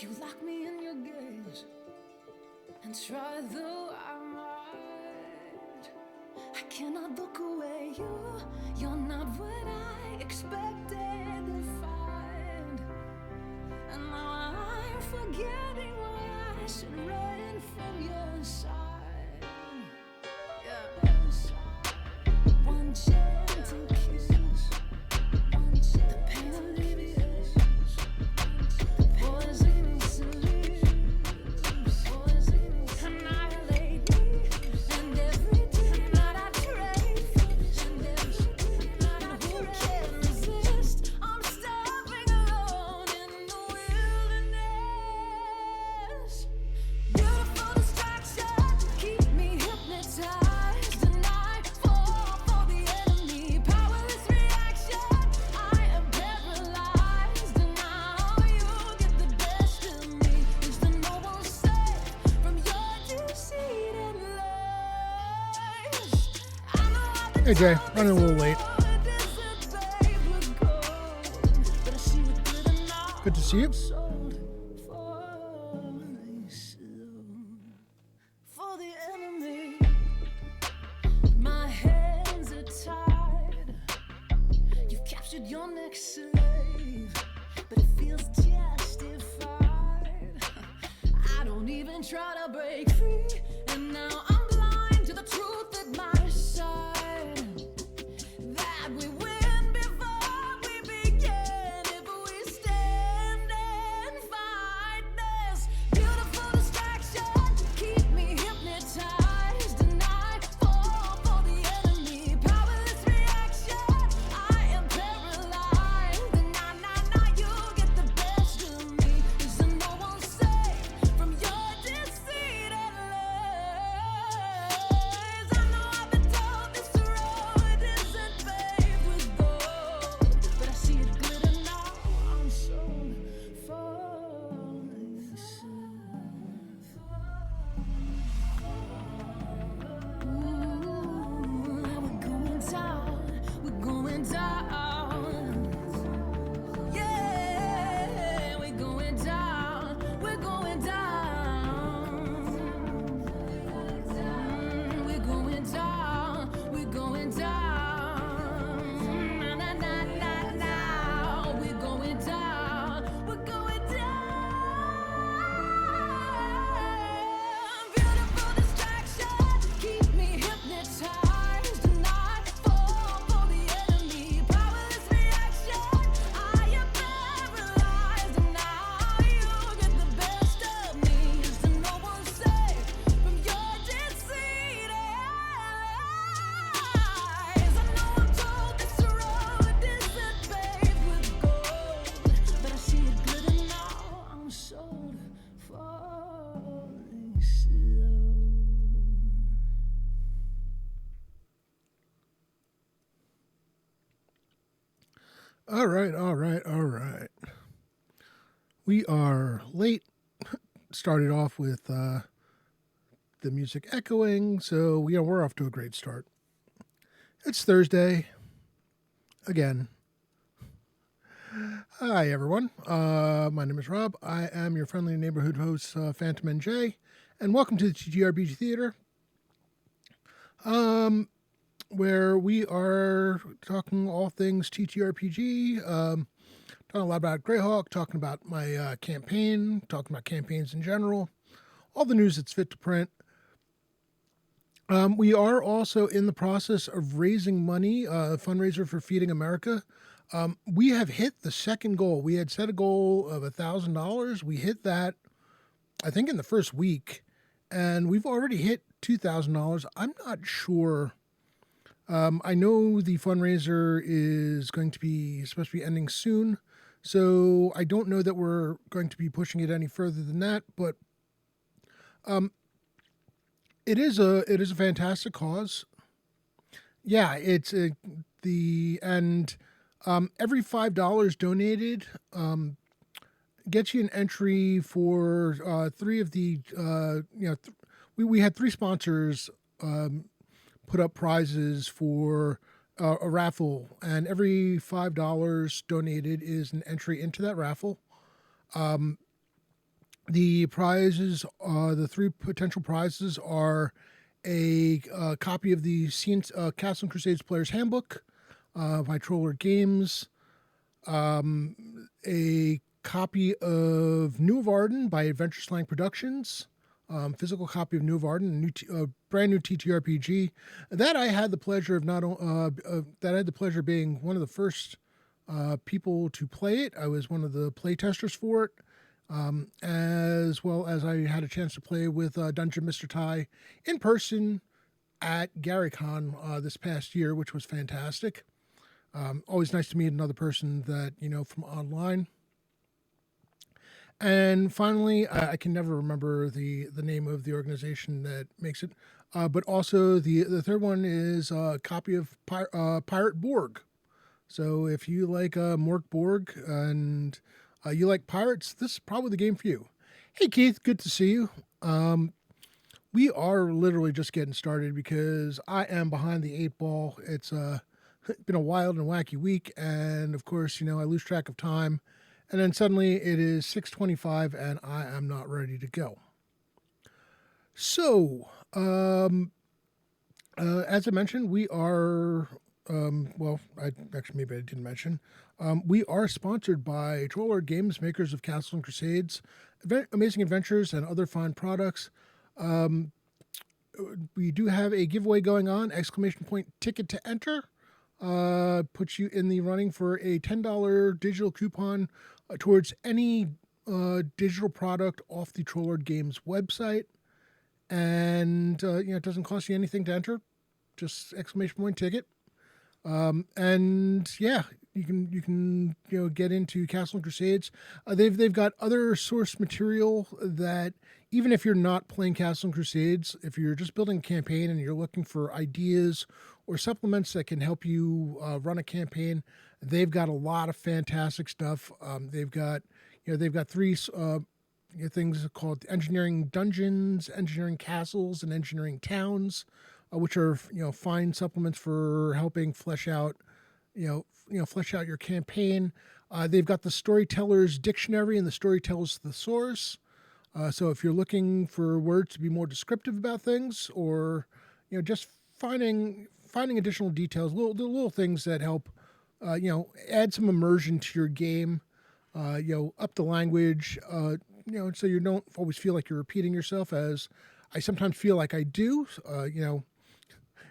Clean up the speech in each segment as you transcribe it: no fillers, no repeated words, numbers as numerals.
You lock me in your gaze, and try though I might, I cannot look away. You're not what I expected to find, and now I'm forgetting why I should run from your side. Yeah. One gentle kiss, the pain alleviates, the poison sleeps, annihilate me, and every day that I trade, and who can resist? I'm starving alone in the wilderness. Beautiful distraction, keep me hypnotized, and I fall for the enemy. Powerless reaction, I am paralyzed, and now you get the best of me. Is there no one safe from your deceit and lies? I know I've been Hey Jay, told running a little late. this is babe with gold, but I see it glitter now. Good to see you. Sold for the enemy. My hands are tied. You've captured your next slave, but it feels justified. I don't even try to break free, and now I'm blind to the truth at my side. That we win before we begin if we stand and fight this. Beautiful distraction, keep me hypnotized, and I fall for the enemy. Powerless reaction, I am paralyzed, and now you get the best of me. Is there no one safe from your deceit and lies? I know I've been told this road isn't paved with gold, but I see it glitter now. I'm sold for this. Ooh, we're going down. We're going down. Yeah, we're going down. We're going down. We're going down. We're going down. Na na na na na. We're going down. We're going down. Beautiful distraction, keep me hypnotized, and I fall for the enemy. Powerless reaction, I am paralyzed, and now you get the best of me. Is there no one safe from your deceit and lies? I know I'm told this road isn't paved with gold, but I see it glitter now. I'm sold for this love. All right. We are late. Started off with the music echoing, so we're off to a great start. It's Thursday again. Hi everyone. My name is Rob. I am your friendly neighborhood host, Phantom NJ, and welcome to the TTRPG Theater. Where we are talking all things TTRPG, talking a lot about Greyhawk, talking about my campaign, talking about campaigns in general, all the news that's fit to print. We are also in the process of raising money, a fundraiser for Feeding America. We have hit the second goal. We had set a goal of $1,000. We hit that, I think, in the first week, and we've already hit $2,000. I'm not sure. I know the fundraiser is supposed to be ending soon, so I don't know that we're going to be pushing it any further than that. But it is a fantastic cause. Yeah, it's every $5 donated gets you an entry for three of the we had three sponsors put up prizes for a raffle, and every $5 donated is an entry into that raffle. The prizes, the three potential prizes are a copy of the Castle and Crusades Player's Handbook by Troller Games, a copy of New of Arden by Adventure Slang Productions, physical copy of New of Arden, brand new TTRPG. That I had the pleasure of being one of the first people to play it. I was one of the play testers for it, as well as I had a chance to play with Dungeon Mr. Ty in person at GaryCon this past year, which was fantastic. Always nice to meet another person that you know from online. And finally, I can never remember the name of the organization that makes it, but also the third one is a copy of Pirate Borg. So if you like Mork Borg and you like pirates, this is probably the game for you. Hey Keith, good to see you. We are literally just getting started because I am behind the eight ball. It's been a wild and wacky week, and of course, you know, I lose track of time. And then suddenly it is 6:25 and I am not ready to go. So, as I mentioned, we are, maybe I didn't mention, we are sponsored by Troller Games, makers of Castle and Crusades, amazing adventures, and other fine products. We do have a giveaway going on, exclamation point ticket to enter. Puts you in the running for a $10 digital coupon towards any digital product off the Troller Games website. And, it doesn't cost you anything to enter, just exclamation point ticket. And yeah, you can get into Castle and Crusades. They've got other source material that even if you're not playing Castle and Crusades, if you're just building a campaign and you're looking for ideas or supplements that can help you run a campaign, they've got a lot of fantastic stuff. They've got three things called engineering dungeons, engineering castles, and engineering towns, which are fine supplements for helping flesh out your campaign. They've got the Storyteller's Dictionary and the Storyteller's Thesaurus. So if you're looking for words to be more descriptive about things, or just finding additional details, little things that help add some immersion to your game, up the language, so you don't always feel like you're repeating yourself, as I sometimes feel like I do.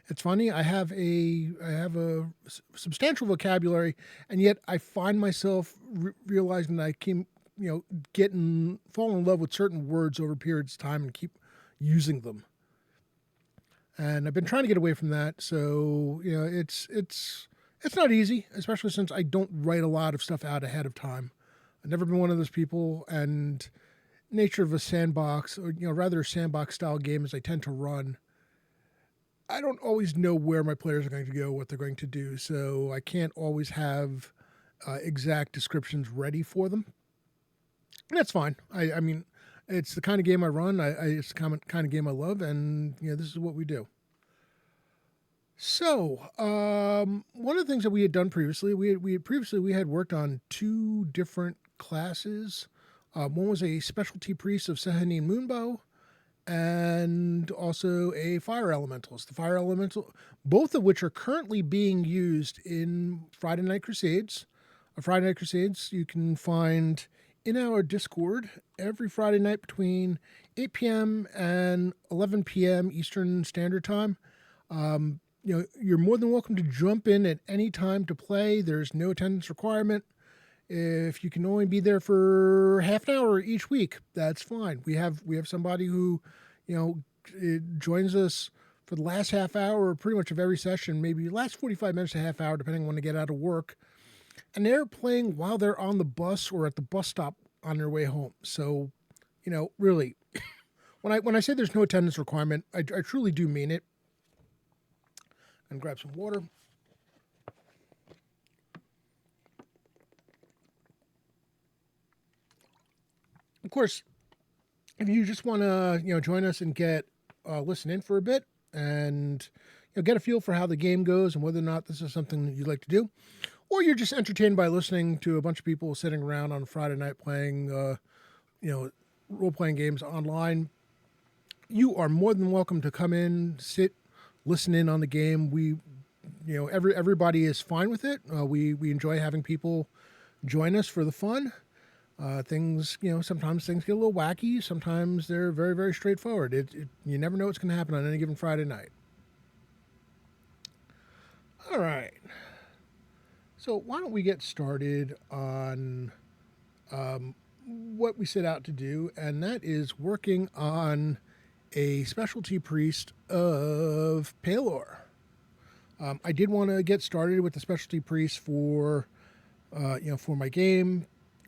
It's funny. I have a substantial vocabulary, and yet I find myself realizing that I keep fall in love with certain words over periods of time and keep using them. And I've been trying to get away from that. So it's not easy, especially since I don't write a lot of stuff out ahead of time. I've never been one of those people, and nature of a sandbox, or rather a sandbox style game as I tend to run, I don't always know where my players are going to go, what they're going to do, so I can't always have exact descriptions ready for them. And that's fine. I mean, it's the kind of game I run. It's the kind of game I love, and this is what we do. So, one of the things that we had done previously, we had worked on two different classes. One was a specialty priest of Sehanine Moonbow, and also a fire elementalist. The fire elemental, both of which are currently being used in Friday Night Crusades. Friday Night Crusades you can find in our Discord every Friday night between 8 p.m. and 11 p.m. Eastern Standard Time. You're more than welcome to jump in at any time to play. There's no attendance requirement. If you can only be there for half an hour each week, that's fine. We have somebody who, joins us for the last half hour, pretty much of every session, maybe last 45 minutes to half hour, depending on when they get out of work. And they're playing while they're on the bus or at the bus stop on their way home. So, really, when I say there's no attendance requirement, I truly do mean it. And grab some water. Of course, if you just want to, join us and get listen in for a bit and get a feel for how the game goes and whether or not this is something that you'd like to do, or you're just entertained by listening to a bunch of people sitting around on Friday night playing, role-playing games online, you are more than welcome to come in, sit, listen in on the game. Everybody is fine with it. We enjoy having people join us for the fun. Things, sometimes things get a little wacky. Sometimes they're very, very straightforward. You never know what's going to happen on any given Friday night. All right. So why don't we get started on what we set out to do, and that is working on a specialty priest of Pelor. I did want to get started with the specialty priest for my game,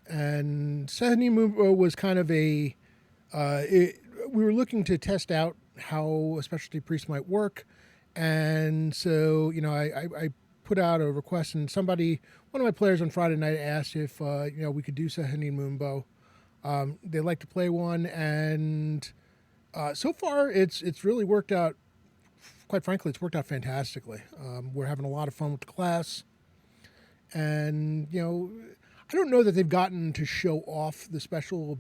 and Sehni was kind of we were looking to test out how a specialty priest might work, and so I put out a request, and one of my players on Friday night asked if we could do Sehni Mumbo. They like to play one, and so far it's really worked out. Quite frankly, it's worked out fantastically. We're having a lot of fun with the class, and I don't know that they've gotten to show off the special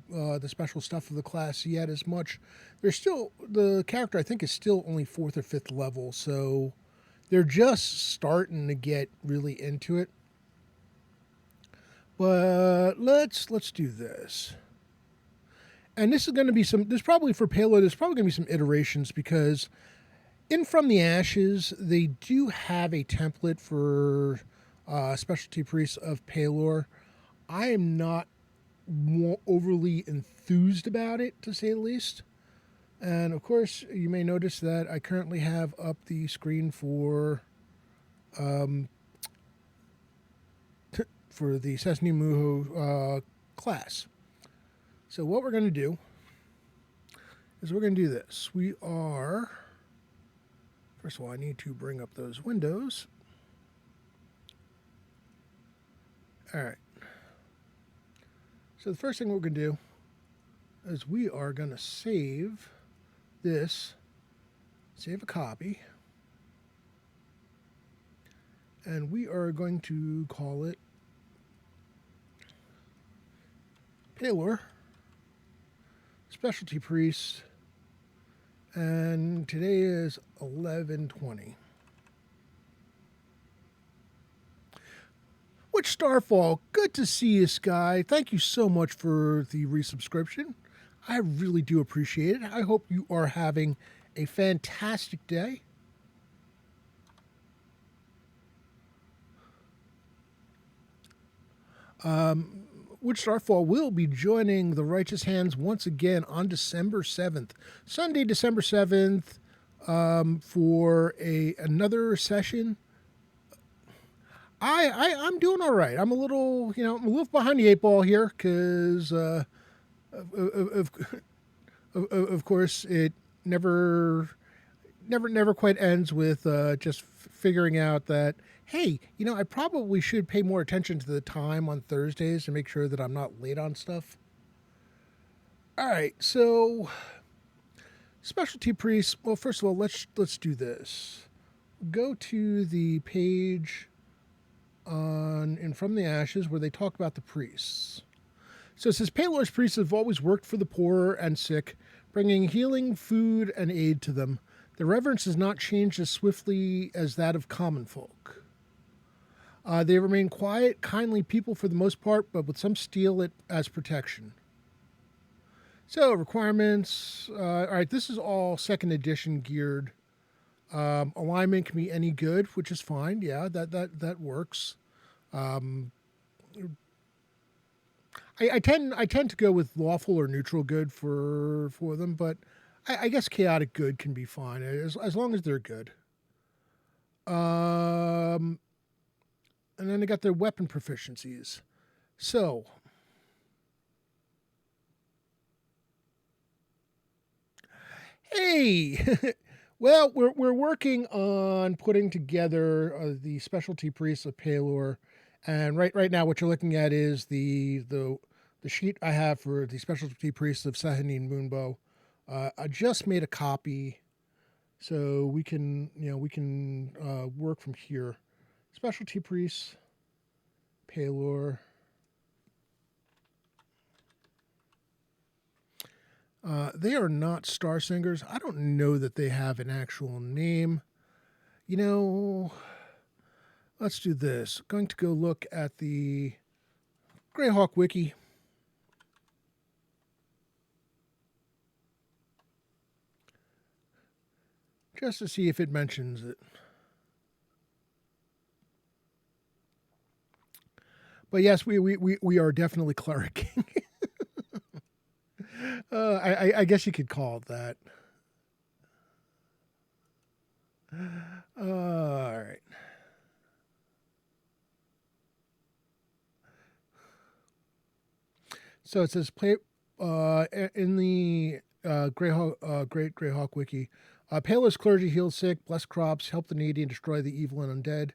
stuff of the class yet as much. The character I think is still only 4th or 5th level, so they're just starting to get really into it. But let's do this. And this is going to be there's probably going to be some iterations, because in From the Ashes, they do have a template for specialty priests of Pelor. I am not overly enthused about it, to say the least. And of course, you may notice that I currently have up the screen for the Sesni Muho class. So what we're going to do is we're going to do this. First of all, I need to bring up those windows. All right. So the first thing we're going to do is we are going to save a copy, and we are going to call it Pelor Specialty Priest, and today is 11/20. Witch Starfall, good to see you, Sky. Thank you so much for the resubscription. I really do appreciate it. I hope you are having a fantastic day. Witch Starfall will be joining the Righteous Hands once again on December 7th, Sunday, December 7th, for another session. I'm doing all right. I'm a little behind the 8 ball here, because of course it never quite ends with just figuring out that, hey, I probably should pay more attention to the time on Thursdays and make sure that I'm not late on stuff. All right, so specialty priests. Well, first of all, let's do this. Go to the page in From the Ashes where they talk about the priests. So it says, Pelor's priests have always worked for the poor and sick, bringing healing, food, and aid to them. Their reverence has not changed as swiftly as that of common folk. They remain quiet, kindly people for the most part, but with some steel as protection. So, requirements. All right, this is all 2nd edition geared. Alignment can be any good, which is fine. Yeah, that works. I tend to go with lawful or neutral good for them, but I guess chaotic good can be fine as long as they're good. And then they got their weapon proficiencies. So, hey, well, we're working on putting together the specialty priests of Pelor, and right now what you're looking at is the sheet I have for the specialty priests of Sahanin Moonbow. I just made a copy, so we can work from here. Specialty priests, Pelor. They are not Star Singers. I don't know that they have an actual name. You know, let's do this. Going to go look at the Greyhawk Wiki. Just to see if it mentions it. But yes, we are definitely clericking. I guess you could call it that. All right. So it says play in the Great Greyhawk Wiki. Pelor's clergy heal sick, bless crops, help the needy, and destroy the evil and undead.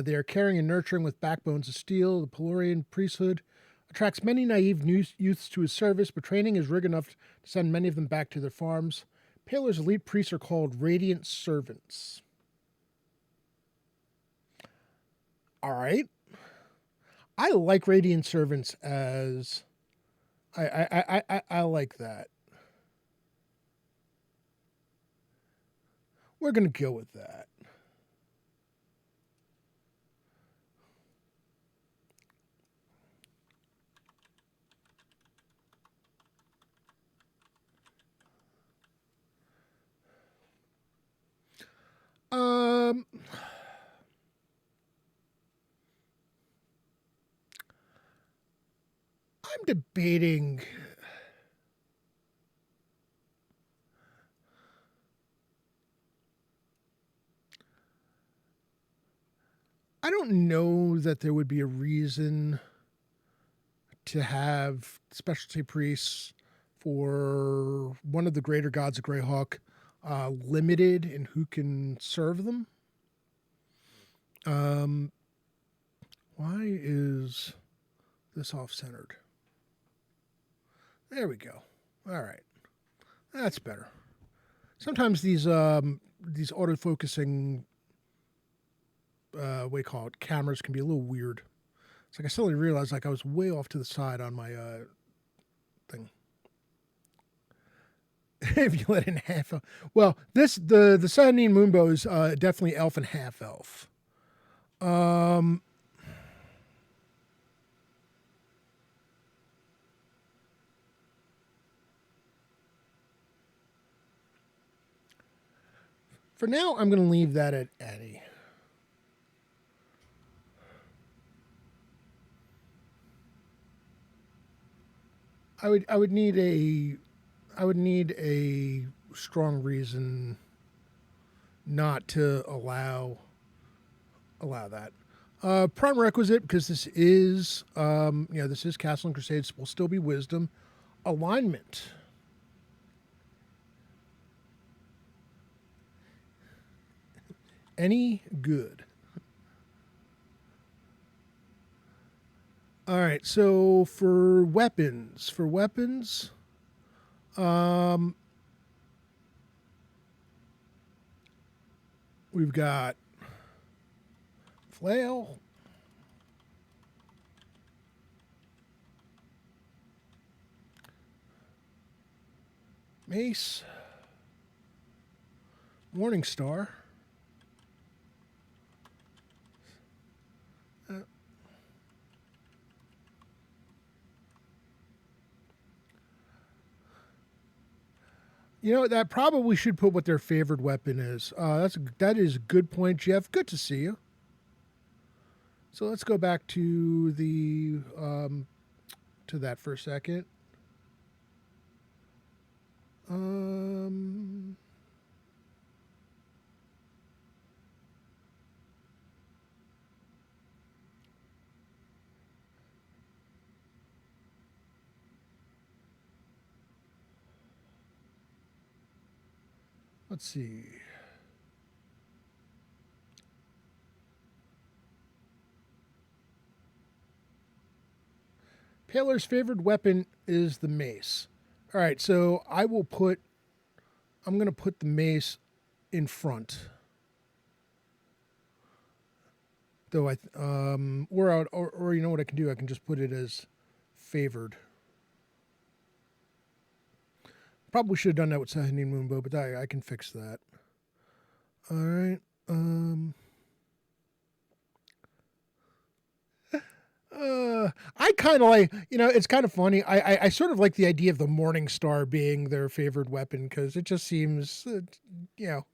They are caring and nurturing with backbones of steel. The Pelorian priesthood attracts many naive youths to his service, but training is rig enough to send many of them back to their farms. Pelor's elite priests are called Radiant Servants. All right. I like Radiant Servants as I like that. We're gonna go with that. Um, I'm debating. I don't know that there would be a reason to have specialty priests for one of the greater gods of Greyhawk limited in who can serve them. Why is this off centered? There we go. All right, that's better. Sometimes these autofocusing what do you call it, cameras can be a little weird. It's like I suddenly realized like I was way off to the side on my thing. If you let in half, well, the Saturnine Moonbow is definitely elf and half elf. For now, I'm going to leave that at Eddie. I would need a strong reason not to allow that. Prime requisite, because this is this is Castle and Crusades, will still be wisdom. Alignment. Any good. All right, so for weapons, we've got flail, mace, morning star, you know, that probably should put what their favorite weapon is. That is a good point, Jeff. Good to see you. So let's go back to the to that for a second. Let's see. Pelor's favorite weapon is the mace. All right, so I'm going to put the mace in front. Though or you know what I can do? I can just put it as favored. Probably should have done that with Saturday Moonbow, but I can fix that. All right. I kind of like, it's kind of funny. I sort of like the idea of the Morning Star being their favorite weapon because it just seems, you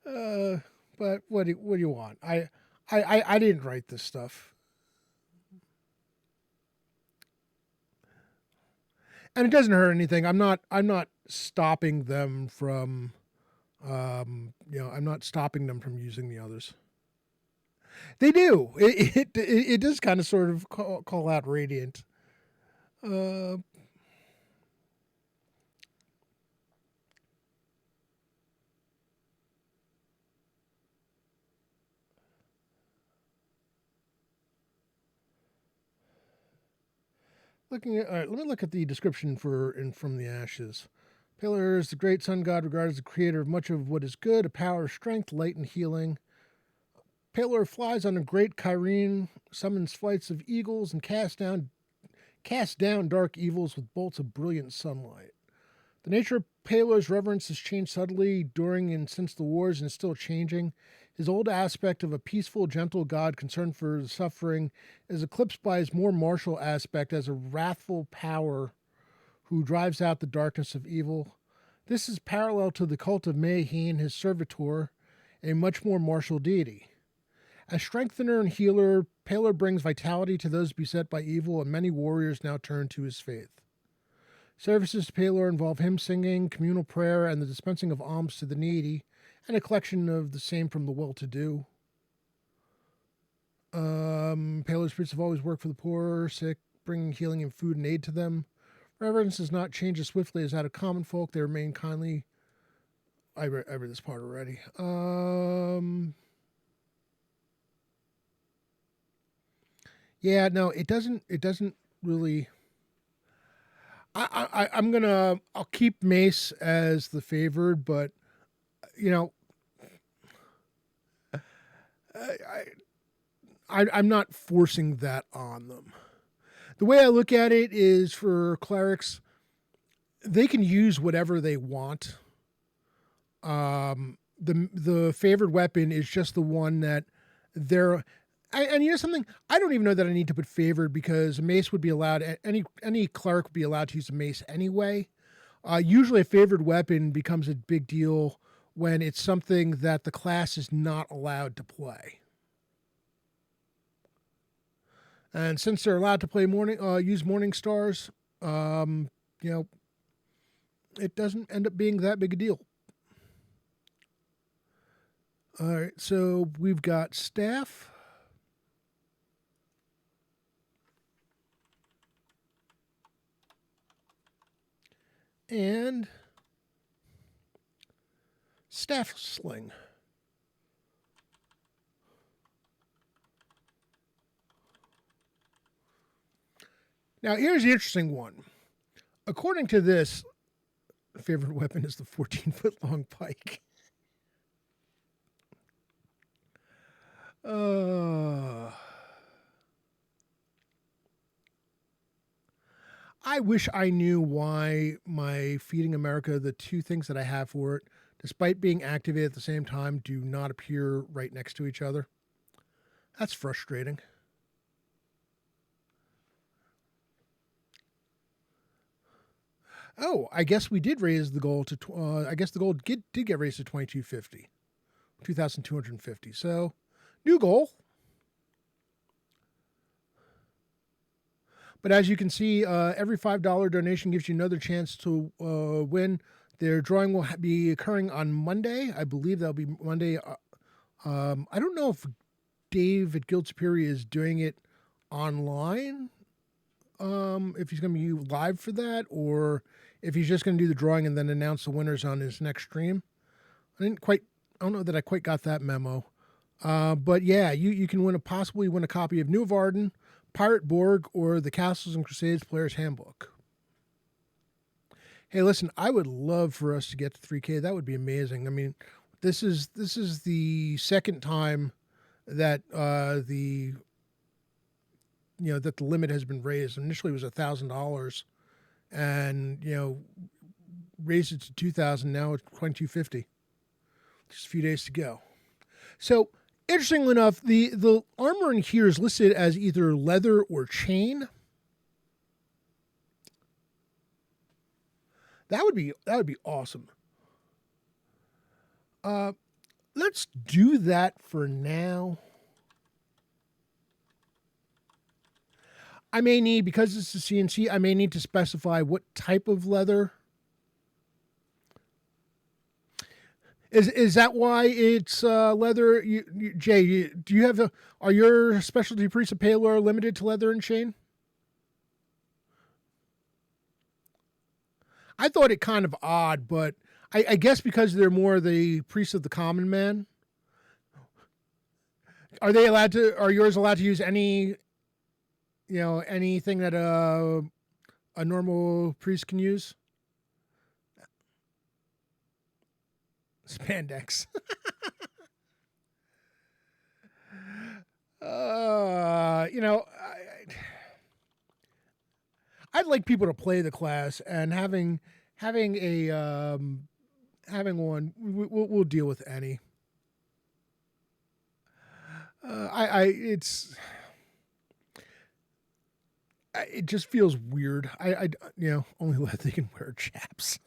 know. But what do you want? I didn't write this stuff, and it doesn't hurt anything. I'm not stopping them from, I'm not stopping them from using the others. They do. It does kind of sort of call out Radiant. Uh, All right, let me look at the description for in From the Ashes. Pelor is the great sun god, regarded as the creator of much of what is good, a power of strength, light, and healing. Pelor flies on a great Kyrene, summons flights of eagles, and casts down dark evils with bolts of brilliant sunlight. The nature of Pelor's reverence has changed subtly during and since the wars and is still changing. His old aspect of a peaceful, gentle god concerned for the suffering is eclipsed by his more martial aspect as a wrathful power who drives out the darkness of evil. This is parallel to the cult of Mayheen, his servitor, a much more martial deity. As strengthener and healer, Pelor brings vitality to those beset by evil, and many warriors now turn to his faith. Services to Pelor involve hymn singing, communal prayer, and the dispensing of alms to the needy, and a collection of the same from the well-to-do. Pelor's priests have always worked for the poor, sick, bringing healing and food and aid to them. Reverence does not change as swiftly as that of common folk. They remain kindly. I read this part already. Yeah, no, it doesn't. It doesn't really. I'll keep Mace as the favored, but you know, I'm not forcing that on them. The way I look at it is for clerics, they can use whatever they want. The favored weapon is just the one that they're. And you know something? I don't even know that I need to put favored because a mace would be allowed. Any cleric would be allowed to use a mace anyway. Usually, a favored weapon becomes a big deal when it's something that the class is not allowed to play. And since they're allowed to play use morning stars, it doesn't end up being that big a deal. All right, so we've got staff. And staff sling. Now, here's the interesting one. According to this, favorite weapon is the 14-foot long pike. I wish I knew why my Feeding America, the two things that I have for it, despite being activated at the same time, do not appear right next to each other. That's frustrating. Oh, I guess we did raise the goal to. I guess the goal did get raised to 2250, 2,250. So, new goal. But as you can see, every $5 donation gives you another chance to win. Their drawing will be occurring on Monday. I believe that'll be Monday. I don't know if Dave at Guild Superior is doing it online. If he's going to be live for that, or if he's just going to do the drawing and then announce the winners on his next stream. I don't know that I quite got that memo. But yeah, you can possibly win a copy of New Varden, Pirate Borg, or the Castles and Crusades Player's Handbook. Hey, listen, I would love for us to get to 3K. That would be amazing. I mean, this is the second time that that the limit has been raised. Initially, it was $1,000, and raised it to 2,000. Now it's 2,250. Just a few days to go. So, interestingly enough, the armor in here is listed as either leather or chain. That would be awesome. Let's do that for now. I may need, because it's a CNC, I may need to specify what type of leather. Is that why it's leather? Jay, do you have are your specialty priests of Pelor limited to leather and chain? I thought it kind of odd, but I guess because they're more the priests of the common man. Are they allowed to? Are yours allowed to use any? Anything that a normal priest can use? Spandex. I'd like people to play the class, and having one, we'll deal with any. It just feels weird. Only let they can wear chaps.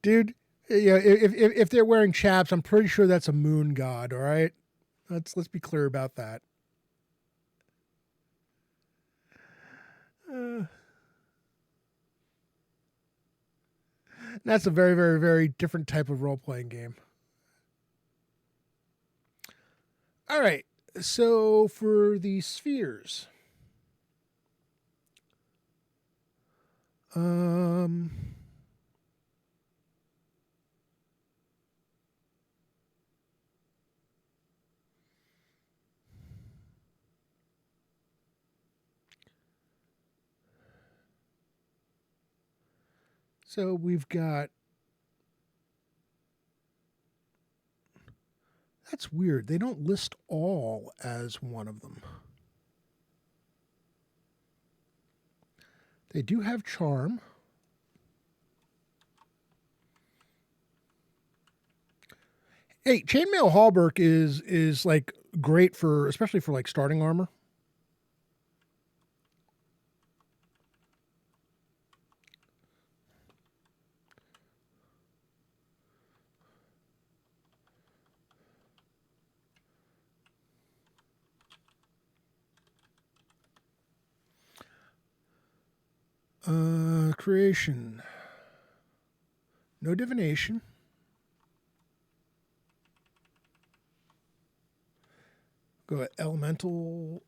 Dude, yeah, if they're wearing chaps, I'm pretty sure that's a moon god. All right, let's be clear about that. That's a very, very, very different type of role playing game. All right, so for the spheres. So we've got. That's weird. They don't list all as one of them. They do have charm. Hey, chainmail halberd is like great for, especially for like starting armor. Creation. No divination. Go at elemental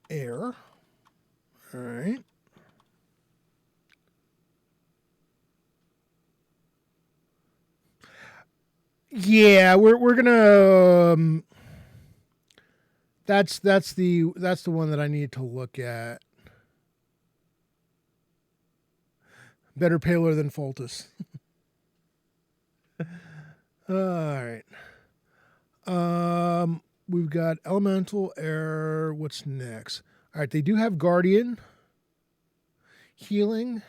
air. All right. Yeah, we're gonna. That's the one that I need to look at. Better Pelor than Foltus. All right. We've got elemental air. What's next? All right, they do have guardian, healing,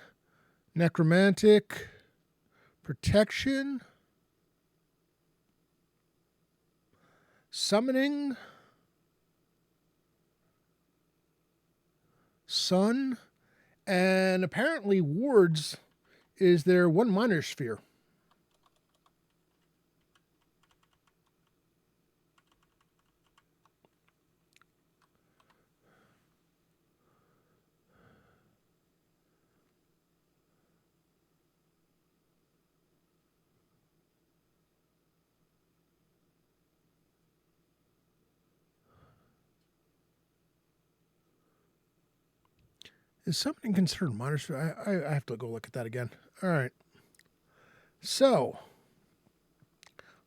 necromantic, protection, summoning, sun, and apparently wards is their one minor sphere. Is something considered minor sphere? I have to go look at that again. All right. So,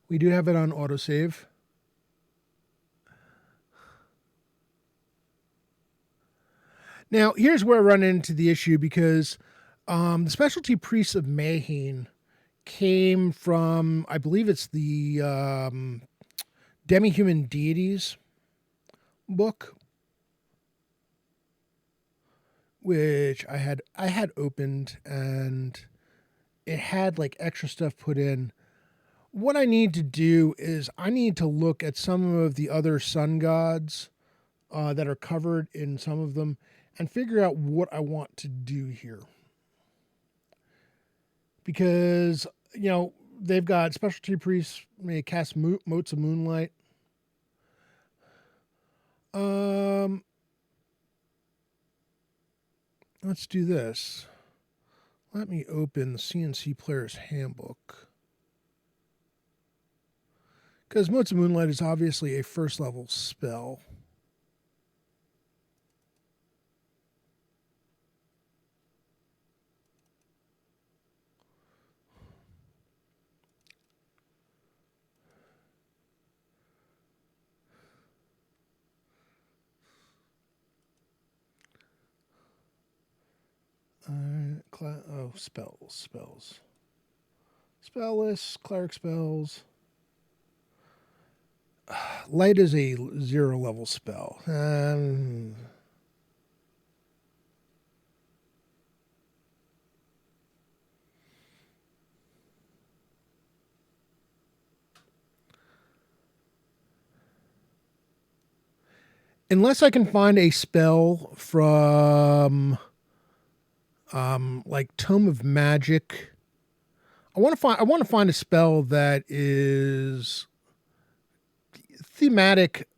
we do have it on autosave. Now, here's where I run into the issue because the specialty priests of Mayheen came from, I believe it's the Demi-Human Deities book. which I had opened, and it had like extra stuff put in. What I need to do is I need to look at some of the other sun gods that are covered in some of them and figure out what I want to do here. Because, they've got specialty priests may cast motes of moonlight. Let's do this. Let me open the CNC Player's Handbook. Because Motes of Moonlight is obviously a first level spell. Spells. Spell list, cleric spells. Light is a 0 level spell. Unless I can find a spell from like Tome of Magic. I want to find a spell that is thematic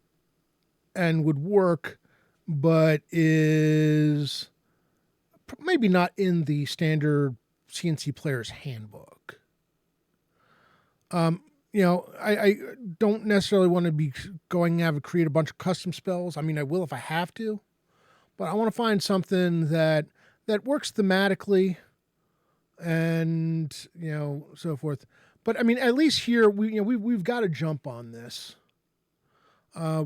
and would work, but is maybe not in the standard CNC Player's Handbook. I don't necessarily want to be going and create a bunch of custom spells. I mean, I will if I have to, but I want to find something that works thematically and, so forth. But I mean, at least here we've got a jump on this.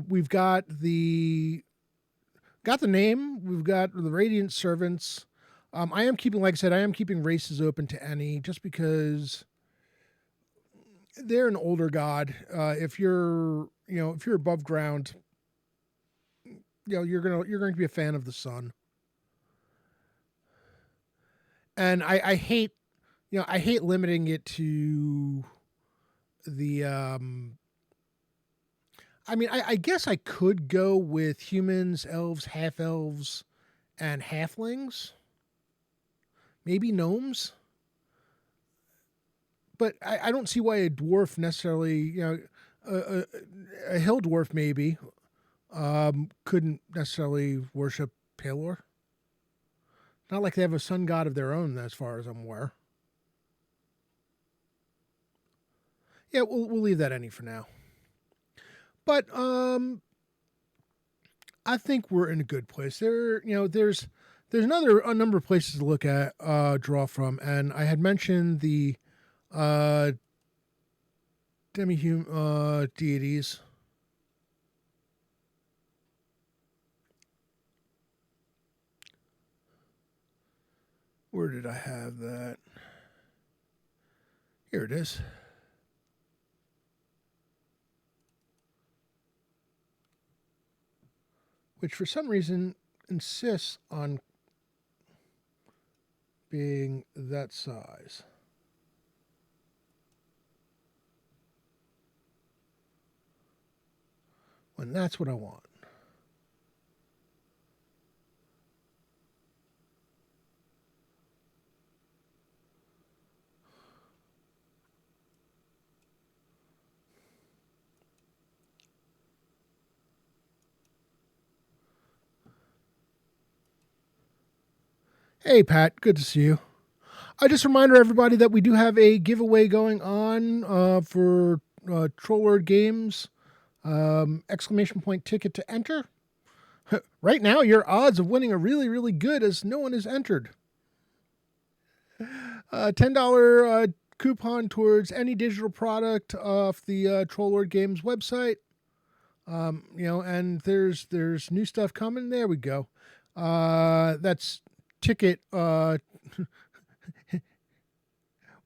We've got the name. We've got the Radiant Servants. I am keeping races open to any, just because they're an older god. If you're above ground, you're going to be a fan of the sun. And I hate limiting it to the. I guess I could go with humans, elves, half elves, and halflings. Maybe gnomes. But I don't see why a dwarf necessarily, a hill dwarf maybe, couldn't necessarily worship Pelor. Not like they have a sun god of their own, as far as I'm aware. Yeah, we'll leave that any for now. But I think we're in a good place. There's a number of places to look at, draw from, and I had mentioned the demi-human deities. Where did I have that? Here it is. Which for some reason insists on being that size. When that's what I want. Hey, Pat. Good to see you. Just a reminder, everybody, that we do have a giveaway going on for Troll Word Games. Exclamation point ticket to enter. Right now, your odds of winning are really, really good, as no one has entered. $10 coupon towards any digital product off the Troll Word Games website. And there's new stuff coming. There we go. That's ticket.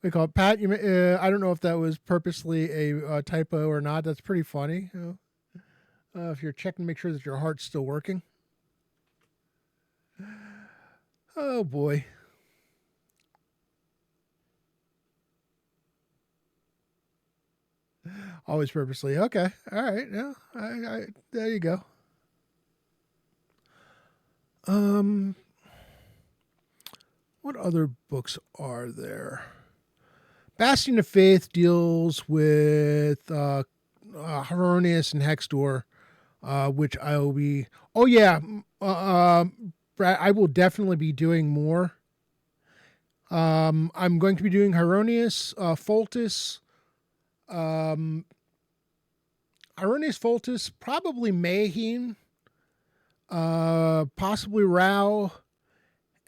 We call it Pat. I don't know if that was purposely a typo or not. That's pretty funny. If you're checking to make sure that your heart's still working. Oh boy. Always purposely. Okay. All right. Yeah. There you go. Um, what other books are there? Bastion of Faith deals with Haronius and Hextor, which I will be. Oh yeah, Brad, I will definitely be doing more. I'm going to be doing Haronius, Foltus, um, Ironius Foltus, probably Mayheen, possibly Rao,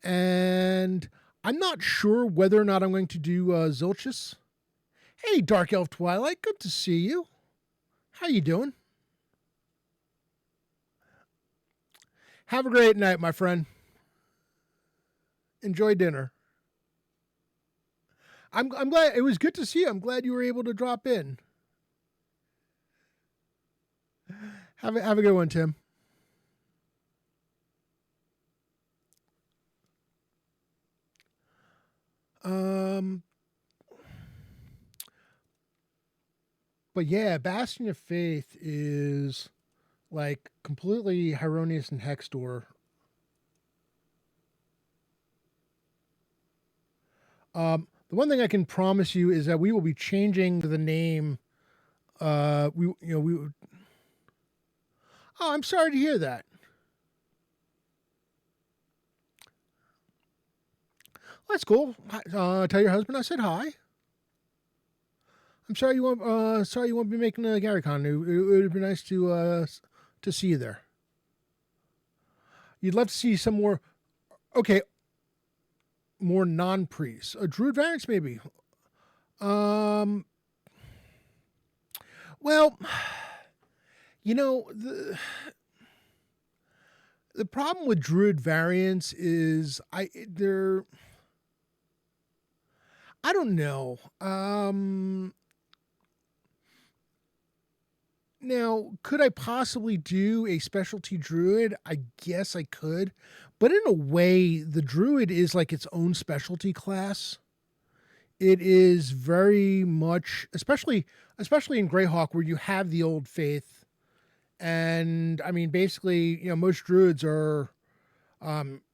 and I'm not sure whether or not I'm going to do Zilchus. Hey, Dark Elf Twilight, good to see you. How you doing? Have a great night, my friend. Enjoy dinner. I'm glad it was good to see you. I'm glad you were able to drop in. Have a good one, Tim. Um, but yeah, Bastion of Faith is like completely Hieronius and Hextor. The one thing I can promise you is that we will be changing the name. We. Oh, I'm sorry to hear that. That's cool. Tell your husband I said hi. I'm sorry you won't. Sorry you won't be making a Gary Con. It would be nice to see you there. You'd love to see some more. Okay, more non priests. A druid variants maybe. Um. Well, you know the problem with druid variants is they're I don't know. Now, could I possibly do a specialty druid? I guess I could. But in a way, the druid is like its own specialty class. It is very much, especially in Greyhawk, where you have the old faith, and I mean, basically, most druids are,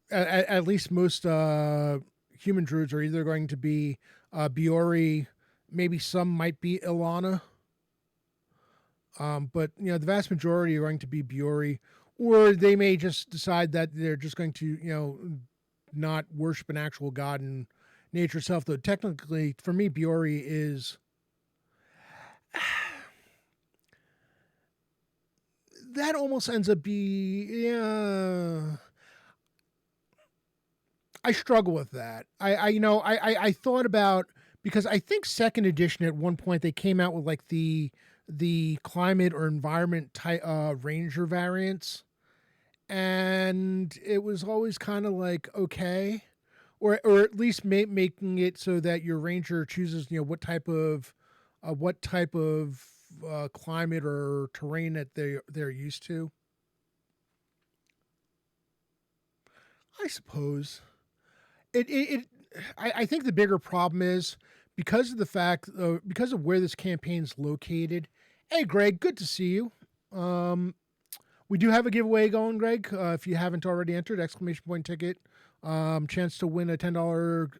at least most human druids are either going to be Biori, maybe some might be Ilana. But the vast majority are going to be Biori, or they may just decide that they're just going to not worship an actual god in nature itself. Though technically, for me, Biori is that almost ends up be yeah. I struggle with that. I thought about because I think second edition at one point they came out with like the climate or environment type ranger variants, and it was always kind of like okay, or at least making it so that your ranger chooses what type of climate or terrain that they're used to. I suppose it I think the bigger problem is because of the fact because of where this campaign's located. Hey, Greg, good to see you. Um, we do have a giveaway going, Greg. If you haven't already entered, exclamation point ticket, chance to win a $10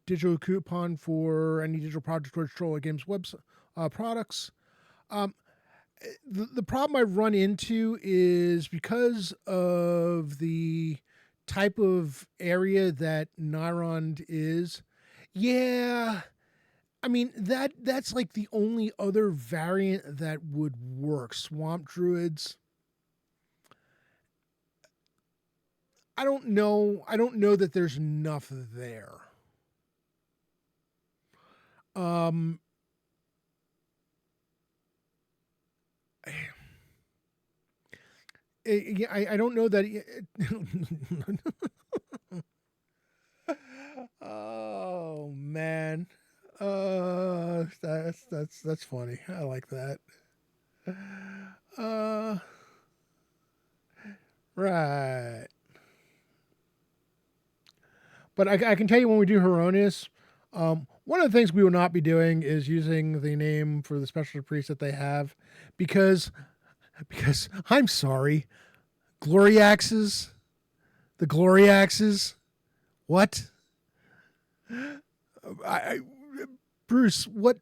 digital coupon for any digital project towards Troll Games web products. Um, the problem I run into is because of the type of area that Nyrond is. Yeah, I mean that's like the only other variant that would work. Swamp druids. I don't know. I don't know that there's enough there. Um, I don't know that. Oh man, that's funny. I like that. Uh, right. But I can tell you when we do Heronius, one of the things we will not be doing is using the name for the special priest that they have, because I'm sorry, Gloriaxes, the Gloriaxes, what? I Bruce, what?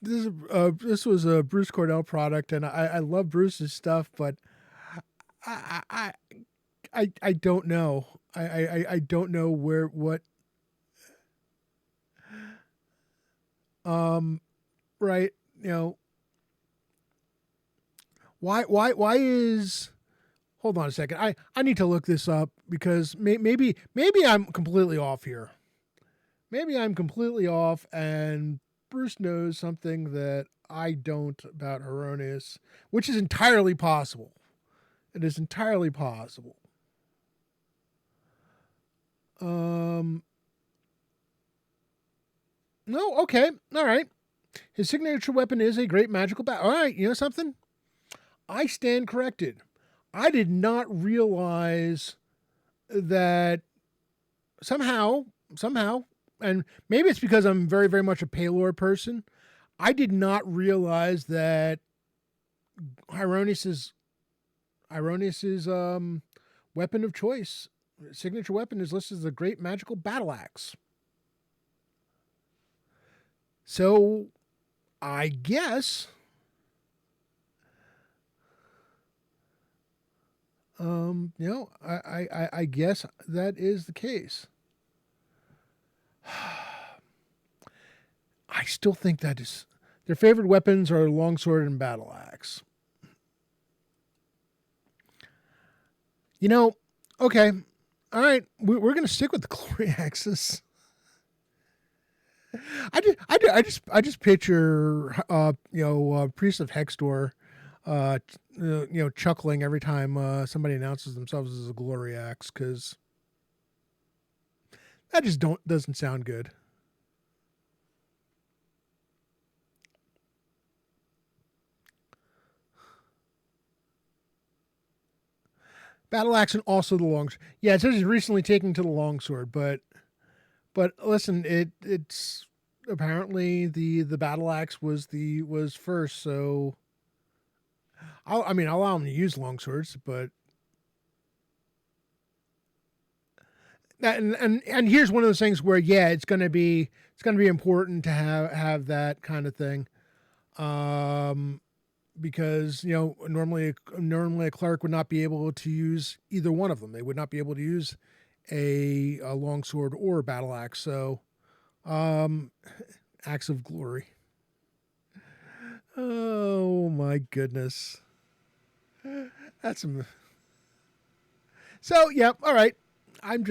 This was a Bruce Cordell product, and I love Bruce's stuff, but I I I don't know. I don't know where what um right, you know, why is hold on a second. I need to look this up because maybe I'm completely off here. Maybe I'm completely off and Bruce knows something that I don't about Heronius, which is entirely possible. It is entirely possible. Um no, okay. All right. His signature weapon is a great magical bat. All right, you know something? I stand corrected. I did not realize that somehow, and maybe it's because I'm very, very much a Pelor person. I did not realize that Hieronymus's weapon of choice, signature weapon, is listed as a great magical battle axe. So, I guess, I guess that is the case. I still think that is their favorite weapons are longsword and battle axe. You know, okay, all right, we're going to stick with the glory axis. I just picture priest of Hextor, chuckling every time somebody announces themselves as a glory axe because that just doesn't sound good. Battle axe and also the longsword. Yeah, it says he's recently taken to the longsword, but listen, it's apparently the battle axe was first, so I'll allow him to use longswords, but and here's one of those things where it's gonna be important to have that kind of thing, because normally a cleric would not be able to use either one of them. They would not be able to use a longsword or a battle axe. So, axe of glory. Oh my goodness, that's so. Yeah, all right. I'm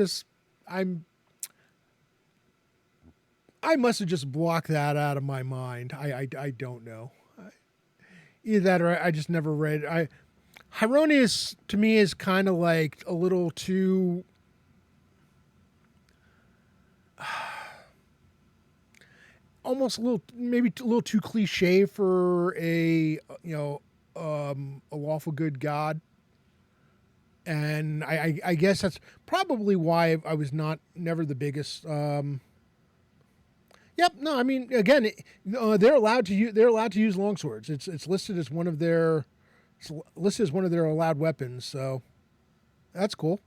I must have just blocked that out of my mind. I don't know. Either that or I just never read. Hieronius to me is kind of like a little too almost maybe a little too cliche for a lawful good god, and I guess that's probably why I was never the biggest. Yep. No. I mean, again, they're allowed to use longswords. It's listed as one of their allowed weapons. So that's cool.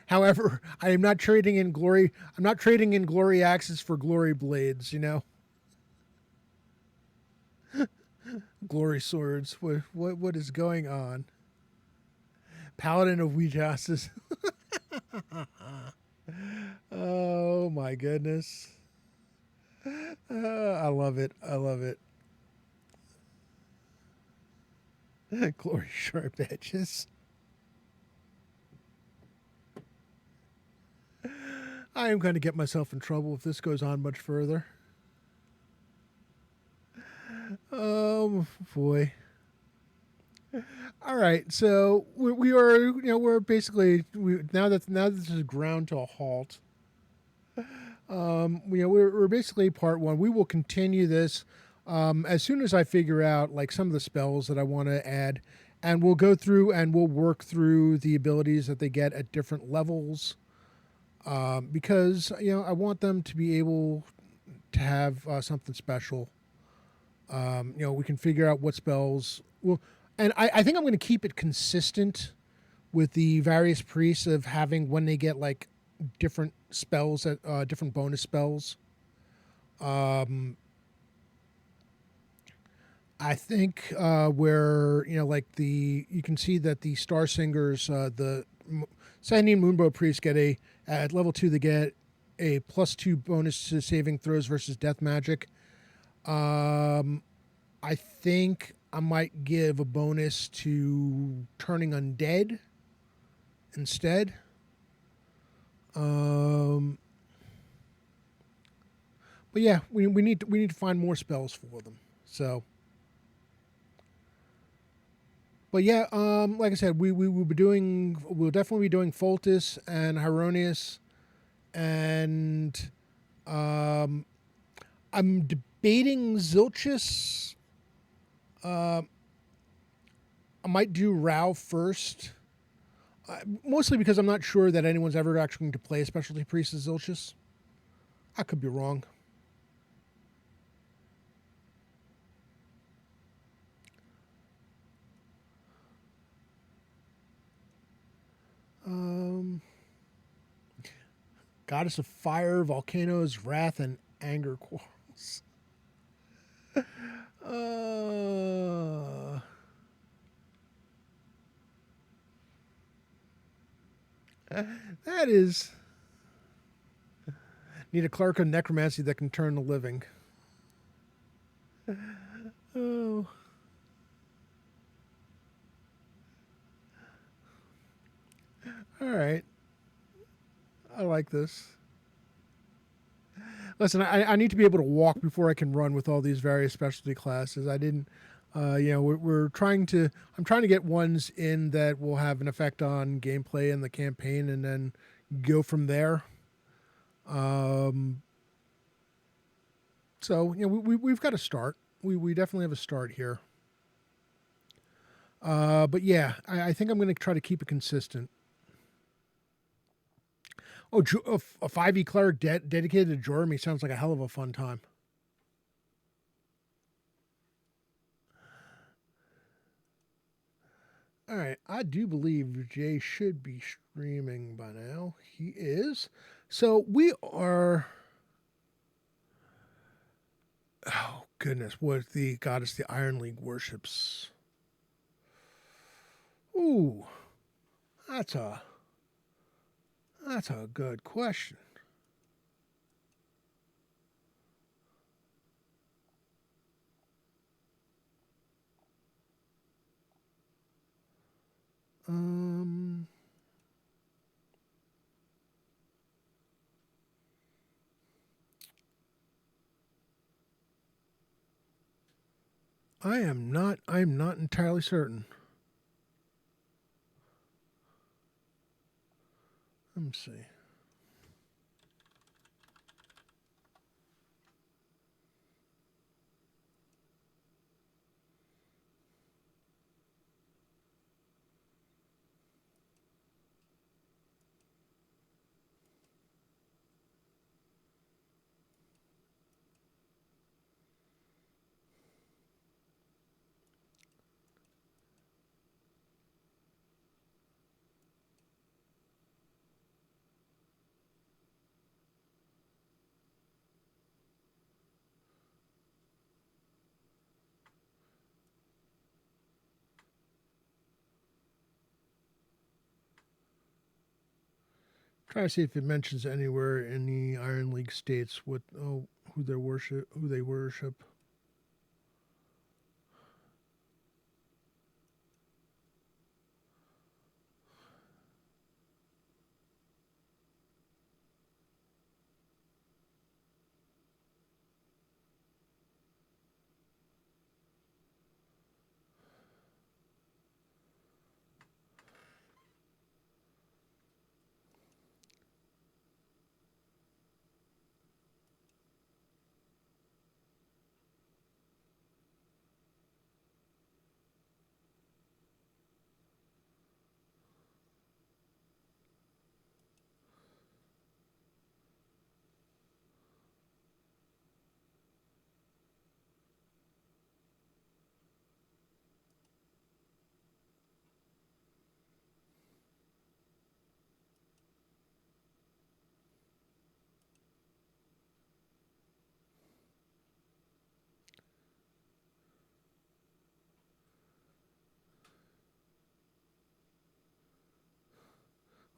However, I am not trading in glory. I'm not trading in glory axes for glory blades. Glory swords. What is going on? Paladin of Weejasis. Oh my goodness. I love it. I love it. Glory sharp edges. I am going to get myself in trouble if this goes on much further. Oh boy. All right, so we are we're basically now that this is ground to a halt. We're basically part one. We will continue this As soon as I figure out like some of the spells that I want to add, and we'll go through and we'll work through the abilities that they get at different levels, because I want them to be able to have something special. We can figure out what spells will, and I think I'm going to keep it consistent with the various priests of having when they get like different spells, that different bonus spells. Um, I think where like you can see that the Star Singers, the Sandy and Moonbow priests get at level 2 they get a +2 bonus to saving throws versus death magic. Um, I think I might give a bonus to turning undead instead. Um, but yeah, we need to find more spells for them. So, but yeah, like I said, we'll definitely be doing Foltis and Hieronius, and um, I'm debating Zilchus. Uh, I might do Rao first, mostly because I'm not sure that anyone's ever actually going to play a specialty priest as Zilchus. I could be wrong. Um, Goddess of Fire, Volcanoes, Wrath, and Anger Quarrels. Uh, that is. Need a cleric of necromancy that can turn the living. Oh. All right. I like this. Listen, I need to be able to walk before I can run with all these various specialty classes. I didn't, we're trying to, I'm trying to get ones in that will have an effect on gameplay and the campaign and then go from there. Um, so, we've got a start. We definitely have a start here. But yeah, I think I'm going to try to keep it consistent. Oh, a 5e cleric dedicated to Jormy sounds like a hell of a fun time. All right, I do believe Jay should be streaming by now. He is. So we are. Oh goodness, what the goddess the Iron League worships? Ooh, that's a that's a good question. Um, I'm not entirely certain. Let me see. Try to see if it mentions anywhere in the Iron League states who they worship.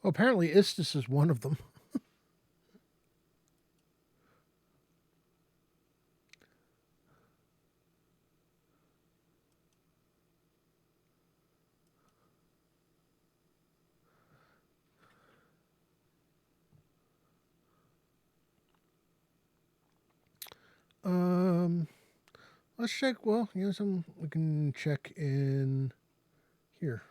Well, apparently Istis is one of them. Um, let's check. Well, we can check in here.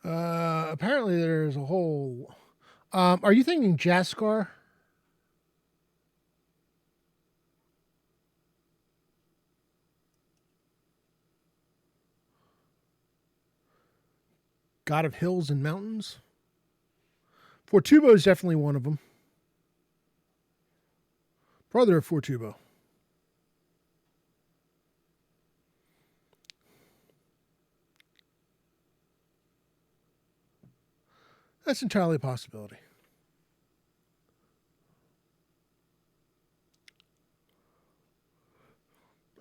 Apparently there's a whole. Are you thinking Jaskar? God of Hills and Mountains? Fortubo is definitely one of them. Brother of Fortubo. That's entirely a possibility.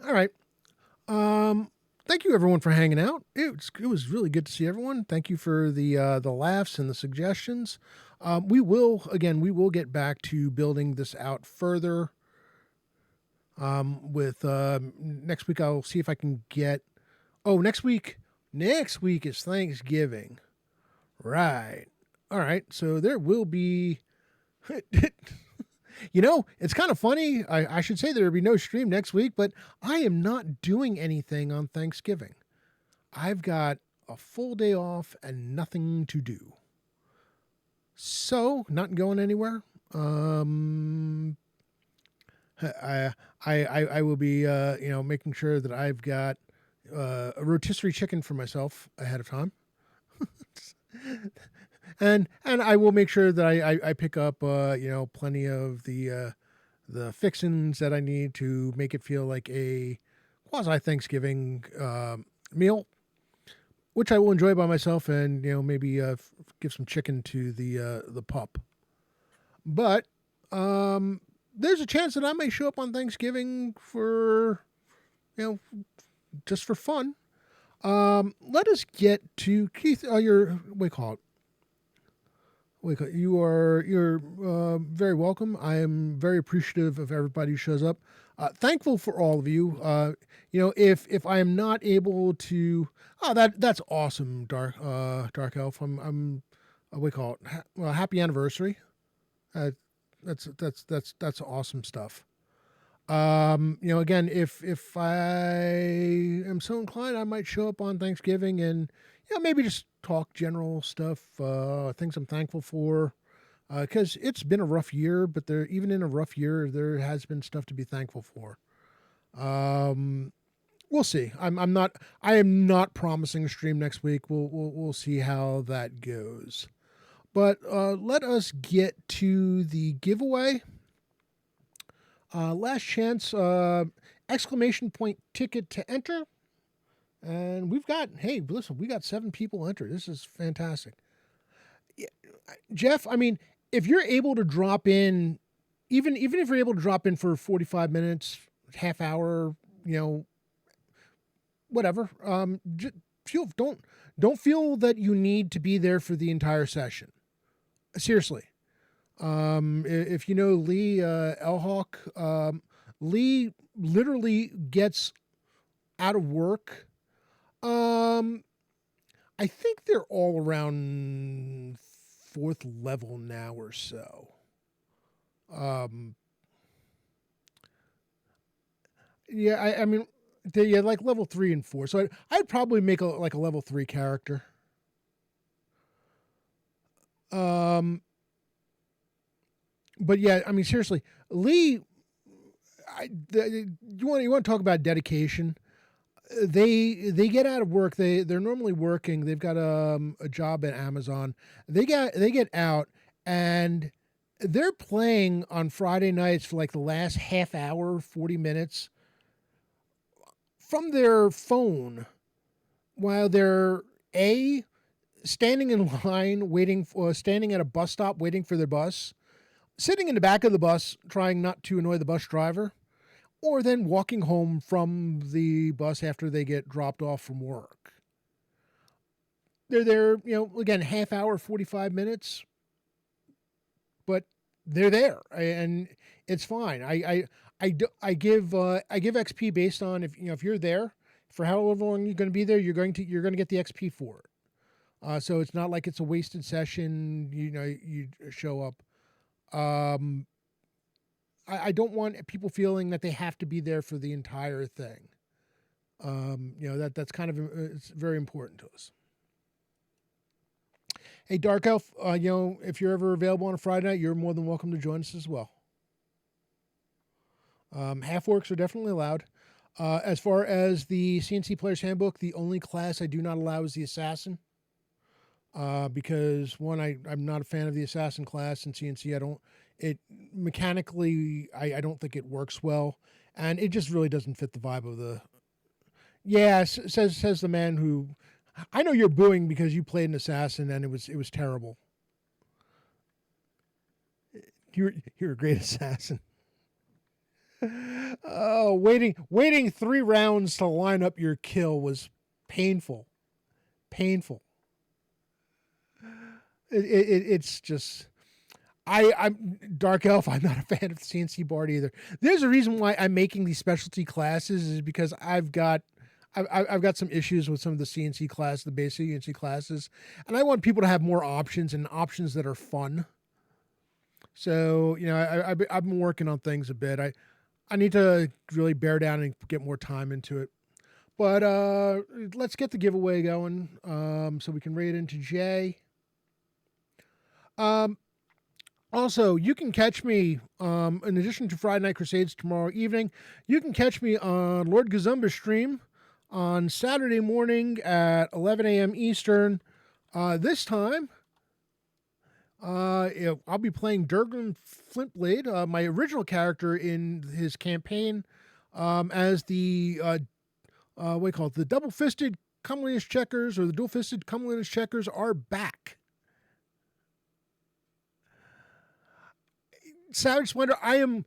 All right. Thank you everyone for hanging out. It was really good to see everyone. Thank you for the laughs and the suggestions. We will get back to building this out further. With next week, I'll see if I can get. Oh, next week. Next week is Thanksgiving. Right. All right. So there will be. It's kind of funny. I should say there will be no stream next week, but I am not doing anything on Thanksgiving. I've got a full day off and nothing to do. So, not going anywhere. I will be making sure that I've got a rotisserie chicken for myself ahead of time. and I will make sure that I pick up plenty of the fixins that I need to make it feel like a quasi Thanksgiving meal, which I will enjoy by myself, and maybe give some chicken to the pup. But there's a chance that I may show up on Thanksgiving for just for fun. Let us get to Keith. You're very welcome. I am very appreciative of everybody who shows up. Thankful for all of you. If I am not able to, that's awesome, Dark Elf. I'm happy anniversary. That's awesome stuff. Again, if I am so inclined, I might show up on Thanksgiving and maybe just talk general stuff, things I'm thankful for, because it's been a rough year, but even in a rough year, there has been stuff to be thankful for. We'll see. I am not promising a stream next week. We'll see how that goes. But let us get to the giveaway. Last chance, exclamation point ticket to enter. And we got 7 people entered. This is fantastic. Jeff, if you're able to drop in, even if you're able to drop in for 45 minutes, half hour, whatever, don't feel that you need to be there for the entire session. Seriously. If you know Lee Elhawk, Lee literally gets out of work. I think they're all around 4th level now or so. They're like level 3 and 4. So I'd probably make a level 3 character. But yeah, I mean, seriously, Lee. You want to talk about dedication? They get out of work. They're normally working. They've got a job at Amazon. They get out and they're playing on Friday nights for like the last half hour, 40 minutes from their phone while they're a standing in line waiting for standing at a bus stop waiting for their bus, sitting in the back of the bus trying not to annoy the bus driver, or then walking home from the bus after they get dropped off from work. They're there, again, half hour, 45 minutes, but they're there and it's fine. I give XP based on if you're there for however long you're going to be there, you're going to get the XP for it. So it's not like it's a wasted session. You show up. I don't want people feeling that they have to be there for the entire thing. That's kind of it's very important to us. Hey, Dark Elf, if you're ever available on a Friday night, you're more than welcome to join us as well. Half orcs are definitely allowed. As far as the CNC Player's Handbook, the only class I do not allow is the Assassin. Because one, I'm not a fan of the Assassin class in CNC. Mechanically, I don't think it works well, and it just really doesn't fit the vibe of the. Yeah, says the man who, I know you're booing because you played an Assassin and it was terrible. You're a great assassin. Oh, waiting 3 rounds to line up your kill was painful. It's just. I'm Dark Elf. I'm not a fan of the CNC Bard either. There's a reason why I'm making these specialty classes is because I've got some issues with some of the CNC class, the basic CNC classes, and I want people to have more options and options that are fun. So I've been working on things a bit. I need to really bear down and get more time into it. But let's get the giveaway going so we can raid into Jay. Also, you can catch me, in addition to Friday Night Crusades tomorrow evening, you can catch me on Lord Gazumba's stream on Saturday morning at 11 a.m. Eastern. This time, I'll be playing Durgan Flintblade, my original character in his campaign, as the, what do you call it, the double-fisted Comeliness Checkers, or the dual-fisted Comeliness Checkers are back. Savage Splendor, I'm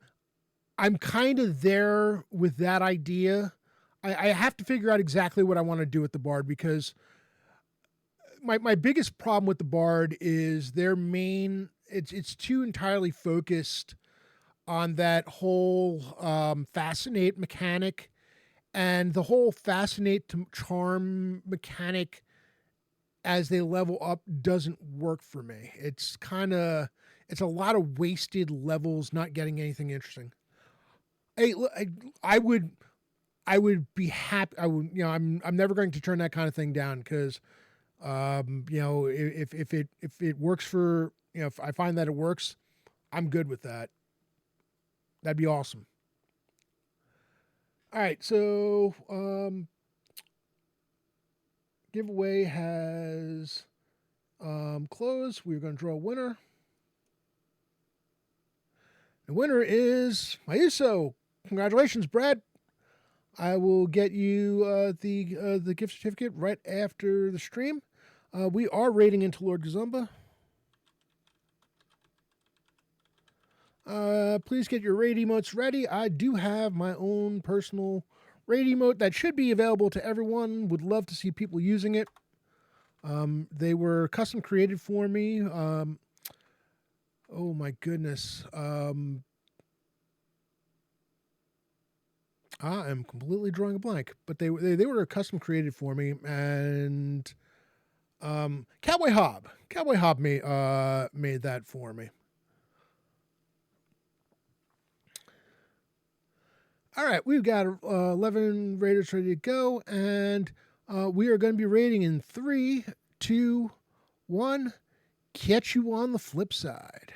kind of there with that idea. I have to figure out exactly what I want to do with the Bard, because my biggest problem with the Bard is their main, it's too entirely focused on that whole fascinate mechanic, and the whole fascinate to charm mechanic as they level up doesn't work for me. It's a lot of wasted levels, not getting anything interesting. I would be happy. I'm never going to turn that kind of thing down, because, if it works for, if I find that it works, I'm good with that. That'd be awesome. All right, so giveaway has closed. We're going to draw a winner. The winner is Mayuso. Congratulations, Brad. I will get you the gift certificate right after the stream. We are raiding into Lord Gazumba. Please get your raid emotes ready. I do have my own personal raid emote that should be available to everyone. Would love to see people using it. They were custom created for me. Oh my goodness. I am completely drawing a blank, but they were custom created for me, and Cowboy Hob made that for me. All right, we've got 11 raiders ready to go, and we are going to be raiding in 3, 2, 1. catch you on the flip side.